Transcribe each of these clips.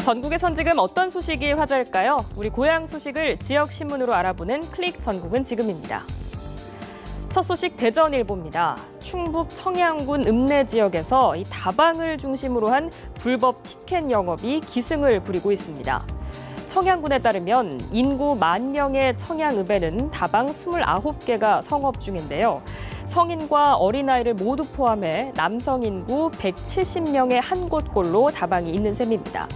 전국에선 지금 어떤 소식이 화제일까요? 우리 고향 소식을 지역 신문으로 알아보는 클릭 전국은 지금입니다. 첫 소식 대전일보입니다. 충북 청양군 읍내 지역에서 이 다방을 중심으로 한 불법 티켓 영업이 기승을 부리고 있습니다. 청양군에 따르면 인구 10,000명의 청양읍에는 다방 29개가 성업 중인데요. 성인과 어린아이를 모두 포함해 남성 인구 170명의 한 곳꼴로 다방이 있는 셈입니다.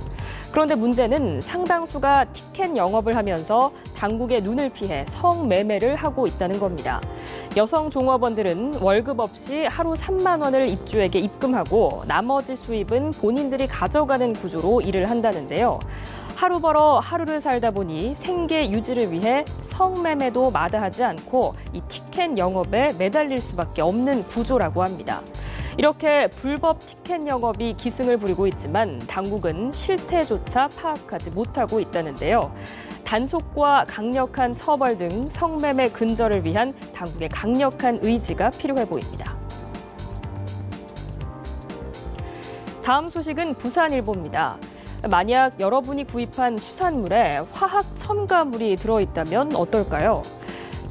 그런데 문제는 상당수가 티켓 영업을 하면서 당국의 눈을 피해 성매매를 하고 있다는 겁니다. 여성 종업원들은 월급 없이 하루 3만 원을 입주에게 입금하고 나머지 수입은 본인들이 가져가는 구조로 일을 한다는데요. 하루 벌어 하루를 살다 보니 생계 유지를 위해 성매매도 마다하지 않고 이 티켓 영업에 매달릴 수밖에 없는 구조라고 합니다. 이렇게 불법 티켓 영업이 기승을 부리고 있지만 당국은 실태조차 파악하지 못하고 있다는데요. 단속과 강력한 처벌 등 성매매 근절을 위한 당국의 강력한 의지가 필요해 보입니다. 다음 소식은 부산일보입니다. 만약 여러분이 구입한 수산물에 화학 첨가물이 들어있다면 어떨까요?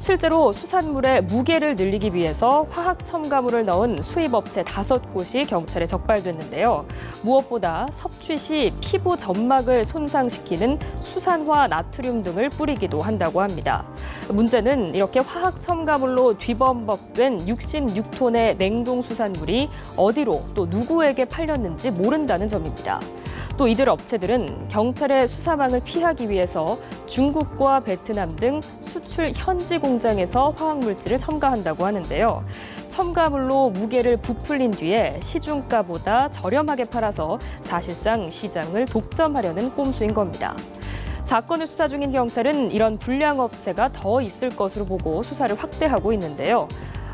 실제로 수산물의 무게를 늘리기 위해서 화학 첨가물을 넣은 수입업체 5곳이 경찰에 적발됐는데요. 무엇보다 섭취 시 피부 점막을 손상시키는 수산화 나트륨 등을 뿌리기도 한다고 합니다. 문제는 이렇게 화학 첨가물로 뒤범벅된 66톤의 냉동 수산물이 어디로 또 누구에게 팔렸는지 모른다는 점입니다. 또 이들 업체들은 경찰의 수사망을 피하기 위해서 중국과 베트남 등 수출 현지 공장에서 화학물질을 첨가한다고 하는데요. 첨가물로 무게를 부풀린 뒤에 시중가보다 저렴하게 팔아서 사실상 시장을 독점하려는 꼼수인 겁니다. 사건을 수사 중인 경찰은 이런 불량 업체가 더 있을 것으로 보고 수사를 확대하고 있는데요.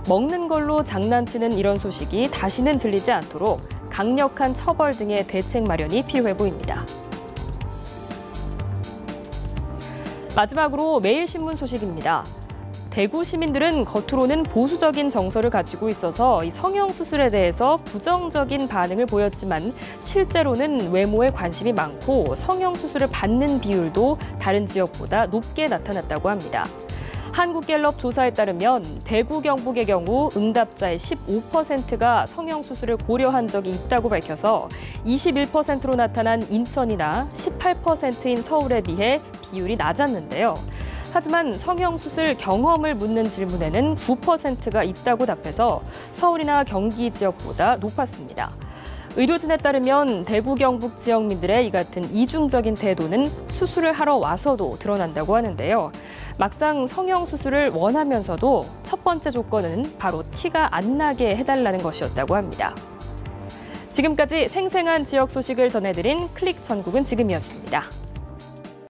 먹는 걸로 장난치는 이런 소식이 다시는 들리지 않도록 강력한 처벌 등의 대책 마련이 필요해 보입니다. 마지막으로 매일신문 소식입니다. 대구 시민들은 겉으로는 보수적인 정서를 가지고 있어서 이 성형수술에 대해서 부정적인 반응을 보였지만 실제로는 외모에 관심이 많고 성형수술을 받는 비율도 다른 지역보다 높게 나타났다고 합니다. 한국갤럽 조사에 따르면 대구 경북의 경우 응답자의 15%가 성형수술을 고려한 적이 있다고 밝혀서 21%로 나타난 인천이나 18%인 서울에 비해 비율이 낮았는데요. 하지만 성형수술 경험을 묻는 질문에는 9%가 있다고 답해서 서울이나 경기 지역보다 높았습니다. 의료진에 따르면 대구 경북 지역민들의 이 같은 이중적인 태도는 수술을 하러 와서도 드러난다고 하는데요. 막상 성형수술을 원하면서도 첫 번째 조건은 바로 티가 안 나게 해달라는 것이었다고 합니다. 지금까지 생생한 지역 소식을 전해드린 클릭 전국은 지금이었습니다.